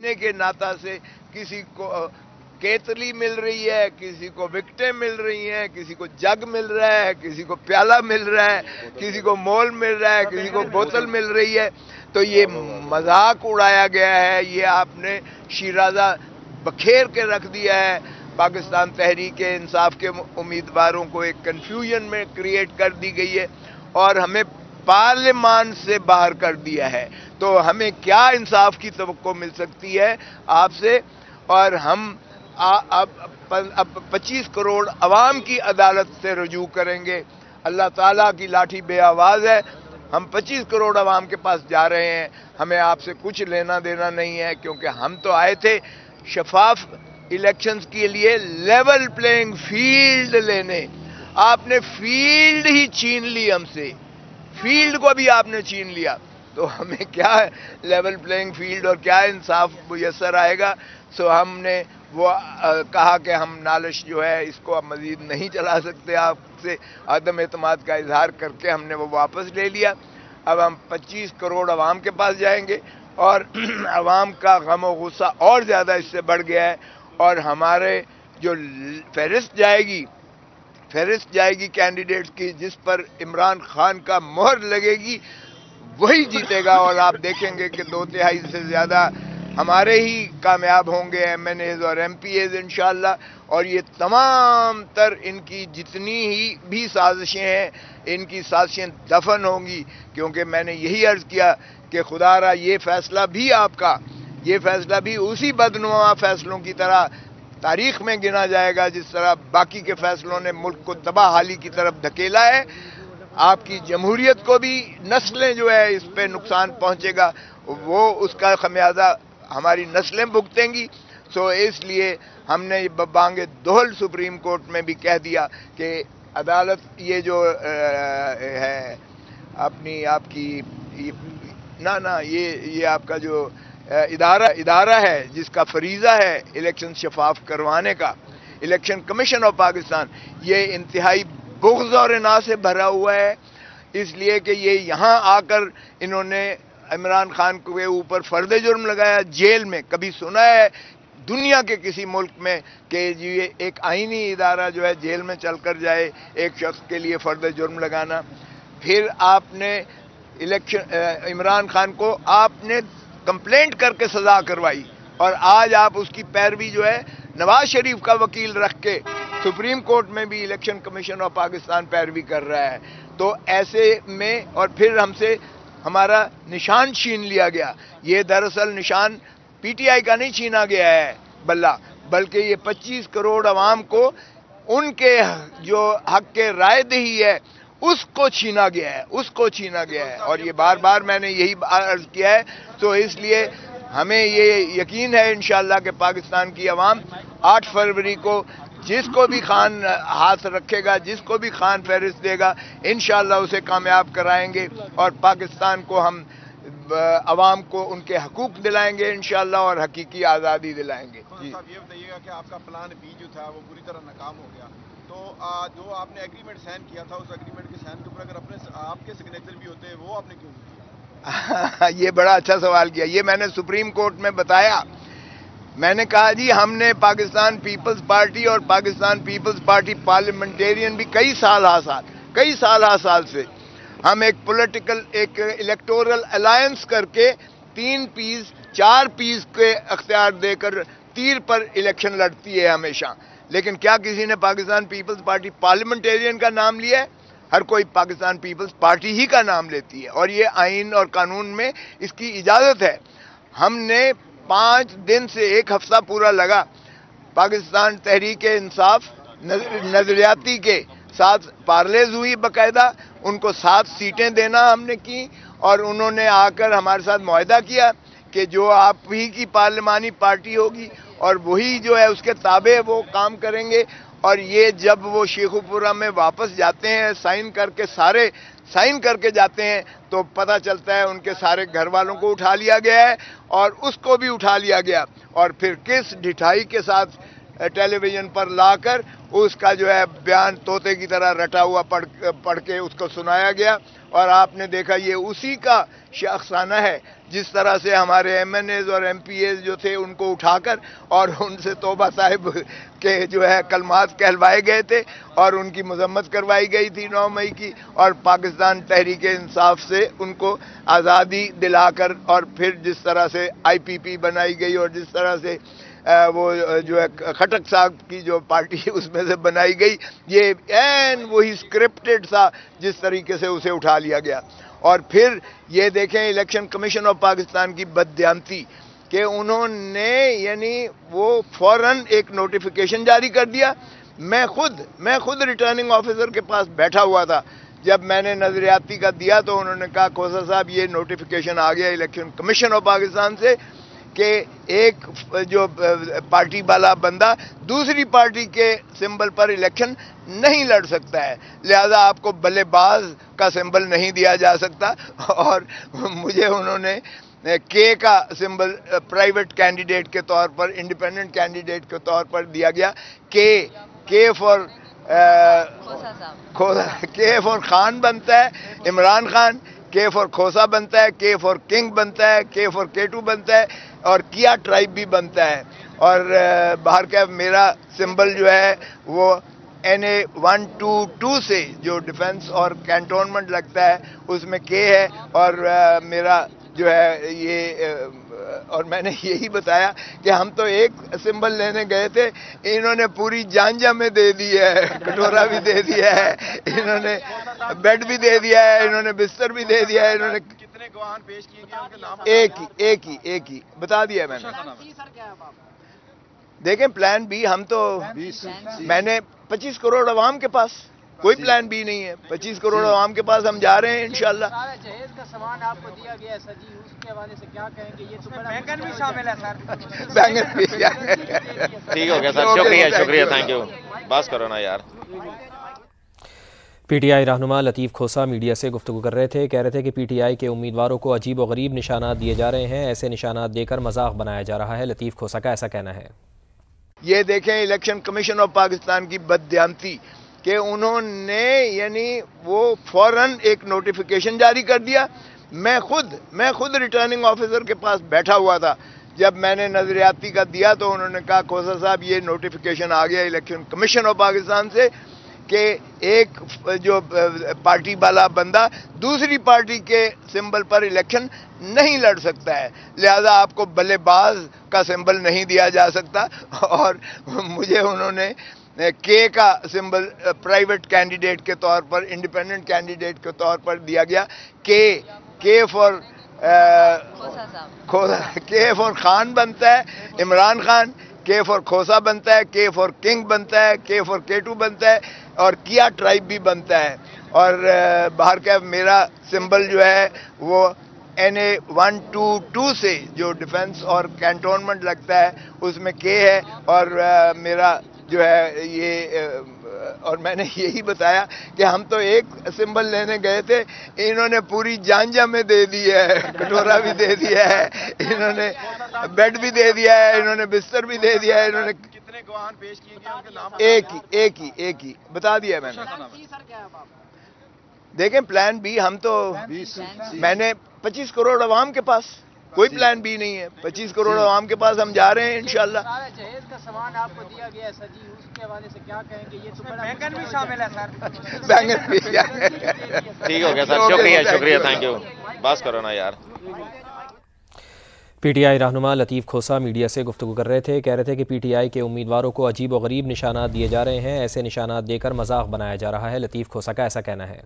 के नाता से किसी को केतली मिल रही है, किसी को विकटें मिल रही हैं, किसी को जग मिल रहा है, किसी को प्याला मिल रहा है, किसी को मोल मिल रहा है, किसी को बोतल मिल रही है। तो ये मजाक उड़ाया गया है, ये आपने शिराजा बखेर के रख दिया है। पाकिस्तान तहरीक इंसाफ के उम्मीदवारों को एक कन्फ्यूजन में क्रिएट कर दी गई है और हमें पार्लियामान से बाहर कर दिया है। तो हमें क्या इंसाफ की तवक्को मिल सकती है आपसे? और हम अब 25 करोड़ अवाम की अदालत से रजू करेंगे। अल्लाह ताला की लाठी बेआवाज़ है। हम 25 करोड़ अवाम के पास जा रहे हैं, हमें आपसे कुछ लेना देना नहीं है, क्योंकि हम तो आए थे शफाफ इलेक्शंस के लिए, लेवल प्लेइंग फील्ड लेने। आपने फील्ड ही छीन ली हमसे, फील्ड को भी आपने छीन लिया। तो हमें क्या लेवल प्लेइंग फील्ड और क्या इंसाफ मुयसर आएगा? सो हमने वो कहा कि हम नालिश जो है इसको अब मजीद नहीं चला सकते। आपसे अदम एतमाद का इजहार करके हमने वो वापस ले लिया। अब हम 25 करोड़ अवाम के पास जाएंगे और अवाम का गम और गुस्सा और ज़्यादा इससे बढ़ गया है। और हमारे जो फहरिस्त जाएगी कैंडिडेट्स की, जिस पर इमरान खान का मोहर लगेगी, वही जीतेगा। और आप देखेंगे कि 2/3 से ज़्यादा हमारे ही कामयाब होंगे, MNAs और MPAs इंशाअल्लाह। और ये तमाम तर इनकी जितनी ही भी साजिशें हैं, इनकी साजिशें दफन होंगी। क्योंकि मैंने यही अर्ज़ किया कि खुदारा ये फ़ैसला भी आपका, ये फ़ैसला भी उसी बदनुमा फ़ैसलों की तरह तारीख़ में गिना जाएगा जिस तरह बाकी के फ़ैसलों ने मुल्क को तबाहाली की तरफ धकेला है। आपकी जमहूरियत को भी नस्लें जो है इस पे नुकसान पहुंचेगा, वो उसका खमियाजा हमारी नस्लें भुगतेंगी। सो इसलिए हमने बांगे दोहल सुप्रीम कोर्ट में भी कह दिया कि अदालत ये जो है अपनी आपकी ये आपका जो इदारा है जिसका फरीज़ा है इलेक्शन शफाफ करवाने का, इलेक्शन कमीशन ऑफ पाकिस्तान, ये इंतहाई बुग़्ज़ और इना से भरा हुआ है। इसलिए कि ये यहाँ आकर इन्होंने इमरान खान के ऊपर फर्द जुर्म लगाया जेल में। कभी सुना है दुनिया के किसी मुल्क में कि ये एक आईनी इदारा जो है जेल में चल कर जाए एक शख्स के लिए फर्द जुर्म लगाना? फिर आपने इमरान खान को आपने कंप्लेंट करके सजा करवाई और आज आप उसकी पैरवी जो है नवाज शरीफ का वकील रख के सुप्रीम कोर्ट में भी इलेक्शन कमीशन ऑफ पाकिस्तान पैरवी कर रहा है। तो ऐसे में और फिर हमसे हमारा निशान छीन लिया गया। ये दरअसल निशान PTI का नहीं छीना गया है बल्कि ये 25 करोड़ अवाम को उनके जो हक के राय दही है उसको छीना गया है। और ये बार बार मैंने यही अर्ज किया है। तो इसलिए हमें ये यकीन है इंशाअल्लाह कि पाकिस्तान की अवाम 8 फरवरी को जिसको भी खान हाथ रखेगा, जिसको भी खान फहरिस्त देगा, इंशाअल्लाह उसे कामयाब कराएंगे और पाकिस्तान को हम अवाम को उनके हकूक दिलाएंगे इंशाअल्लाह और हकीकी आज़ादी दिलाएंगे। जी साहब, ये बताइएगा कि आपका प्लान बी जो था वो पूरी तरह नाकाम हो गया, तो जो आपने एग्रीमेंट साइन किया था उस एग्रीमेंट के साइन के ऊपर अगर आपके सिग्नेचर भी होते वो आपने क्यों किया? ये बड़ा अच्छा सवाल किया। ये मैंने सुप्रीम कोर्ट में बताया। मैंने कहा जी हमने पाकिस्तान पीपल्स पार्टी और पाकिस्तान पीपल्स पार्टी पार्लियामेंटेरियन भी कई साल से हम एक पॉलिटिकल एक इलेक्टोरल अलायंस करके 3 पीस 4 पीस के अख्तियार देकर तीर पर इलेक्शन लड़ती है हमेशा। लेकिन क्या किसी ने पाकिस्तान पीपल्स पार्टी पार्लियामेंटेरियन का नाम लिया है? हर कोई पाकिस्तान पीपल्स पार्टी ही का नाम लेती है और ये आइन और कानून में इसकी इजाज़त है। हमने 5 दिन से 1 हफ्ता पूरा लगा पाकिस्तान तहरीक इंसाफ नजरियाती के साथ पार्लेज हुई, बाकायदा उनको 7 सीटें देना हमने की और उन्होंने आकर हमारे साथ मुआहदा किया कि जो आप ही की पार्लिमानी पार्टी होगी और वही जो है उसके ताबे वो काम करेंगे। और ये जब वो शेखुपुरा में वापस जाते हैं साइन करके जाते हैं तो पता चलता है उनके सारे घर वालों को उठा लिया गया है और उसको भी उठा लिया गया। और फिर किस ढिठाई के साथ टेलीविज़न पर लाकर उसका जो है बयान तोते की तरह रटा हुआ पढ़ के उसको सुनाया गया। और आपने देखा ये उसी का शख्साना है जिस तरह से हमारे MNAs और MPAs जो थे उनको उठाकर और उनसे तौबा साहिब के जो है कलमात कहलवाए गए थे और उनकी मजम्मत करवाई गई थी 9 मई की, और पाकिस्तान तहरीक इंसाफ से उनको आज़ादी दिलाकर और फिर जिस तरह से IPP बनाई गई और जिस तरह से वो जो है खटक साहब की जो पार्टी उसमें से बनाई गई, ये एन वही स्क्रिप्टेड सा जिस तरीके से उसे उठा लिया गया। और फिर ये देखें इलेक्शन कमीशन ऑफ पाकिस्तान की बददियानती कि उन्होंने यानी वो फौरन एक नोटिफिकेशन जारी कर दिया। मैं खुद रिटर्निंग ऑफिसर के पास बैठा हुआ था जब मैंने नजरियाती का दिया, तो उन्होंने कहा खोसा साहब ये नोटिफिकेशन आ गया इलेक्शन कमीशन ऑफ पाकिस्तान से कि एक जो पार्टी वाला बंदा दूसरी पार्टी के सिंबल पर इलेक्शन नहीं लड़ सकता है, लिहाजा आपको बल्लेबाज का सिंबल नहीं दिया जा सकता। और मुझे उन्होंने के का सिंबल प्राइवेट कैंडिडेट के तौर पर, इंडिपेंडेंट कैंडिडेट के तौर पर दिया गया। के फॉर खोसा, के फॉर खान बनता है इमरान खान, के फॉर खोसा बनता है, के फॉर किंग बनता है, के फॉर केटू बनता है और किया ट्राइब भी बनता है। और बाहर का मेरा सिंबल जो है वो NA122 से जो डिफेंस और कैंटोनमेंट लगता है उसमें के है, और मेरा जो है ये और मैंने यही बताया कि हम तो एक सिंबल लेने गए थे, इन्होंने पूरी जांजा में दे दी है, कटोरा भी दे दिया है, इन्होंने बेड भी दे दिया है, इन्होंने बिस्तर भी दे दिया है, इन्होंने कितने गवाह पेश किए गए उनके नाम? एक ही बता दिया मैंने। देखें प्लान बी हम तो मैंने 25 करोड़ अवाम के पास कोई प्लान बी नहीं है, 25 करोड़ अवाम के पास हम जा रहे हैं इंशाल्लाह। जहेज का सामान आपको दिया गया है सर जी, उसके हवाले से क्या कहेंगे? ये तो बैंगन भी शामिल है सर। बैंगन भी ठीक हो गया सर, शुक्रिया, थैंक यू। बस करो ना यार। PTI रहनुमा लतीफ़ खोसा मीडिया से गुफ्तगू कर रहे थे। कह रहे थे कि PTI के उम्मीदवारों को अजीब व गरीब निशानात दिए जा रहे हैं, ऐसे निशानात देकर मजाक बनाया जा रहा है। लतीफ़ खोसा का ऐसा कहना है। ये देखें इलेक्शन कमीशन ऑफ पाकिस्तान की बददियानती कि उन्होंने यानी वो फौरन एक नोटिफिकेशन जारी कर दिया। मैं खुद रिटर्निंग ऑफिसर के पास बैठा हुआ था जब मैंने नजरियाती का दिया, तो उन्होंने कहा खोसा साहब ये नोटिफिकेशन आ गया इलेक्शन कमीशन ऑफ पाकिस्तान से कि एक जो पार्टी वाला बंदा दूसरी पार्टी के सिंबल पर इलेक्शन नहीं लड़ सकता है, लिहाजा आपको बल्लेबाज का सिंबल नहीं दिया जा सकता। और मुझे उन्होंने के का सिंबल प्राइवेट कैंडिडेट के तौर पर, इंडिपेंडेंट कैंडिडेट के तौर पर दिया गया। के फॉर खोसा, के फॉर खान बनता है इमरान खान, के फॉर खोसा बनता है, के फॉर किंग बनता है, के फॉर केटू बनता है और किया ट्राइब भी बनता है। और बाहर का मेरा सिंबल जो है वो NA122 से जो डिफेंस और कैंटोनमेंट लगता है उसमें के है, और मेरा जो है ये और मैंने यही बताया कि हम तो एक सिंबल लेने गए थे, इन्होंने पूरी जांजा में दे दी है, कटोरा भी दे दिया है, इन्होंने बेड भी दे दिया है, इन्होंने बिस्तर भी दे दिया है, इन्होंने कितने गवाह पेश किए गए उनके नाम? एक ही बता दिया मैंने। देखें प्लान बी हम तो मैंने 25 करोड़ अवाम के पास कोई प्लान बी नहीं है, 25 करोड़ अवाम के पास हम जा रहे हैं इंशाल्लाह। जहेज का सामान आपको दिया गया है सर जी, उसके हवाले से क्या कहेंगे? ये तो बैंगन भी शामिल है सर। बैंगन भी ठीक हो गया सर, शुक्रिया, थैंक यू। बस करो ना यार। PTI रहनुमा लतीफ़ खोसा मीडिया से गुफ्तगू कर रहे थे। कह रहे थे कि PTI के उम्मीदवारों को अजीब व गरीब निशानात दिए जा रहे हैं, ऐसे निशानात देकर मजाक बनाया जा रहा है। लतीफ़ खोसा का ऐसा कहना है।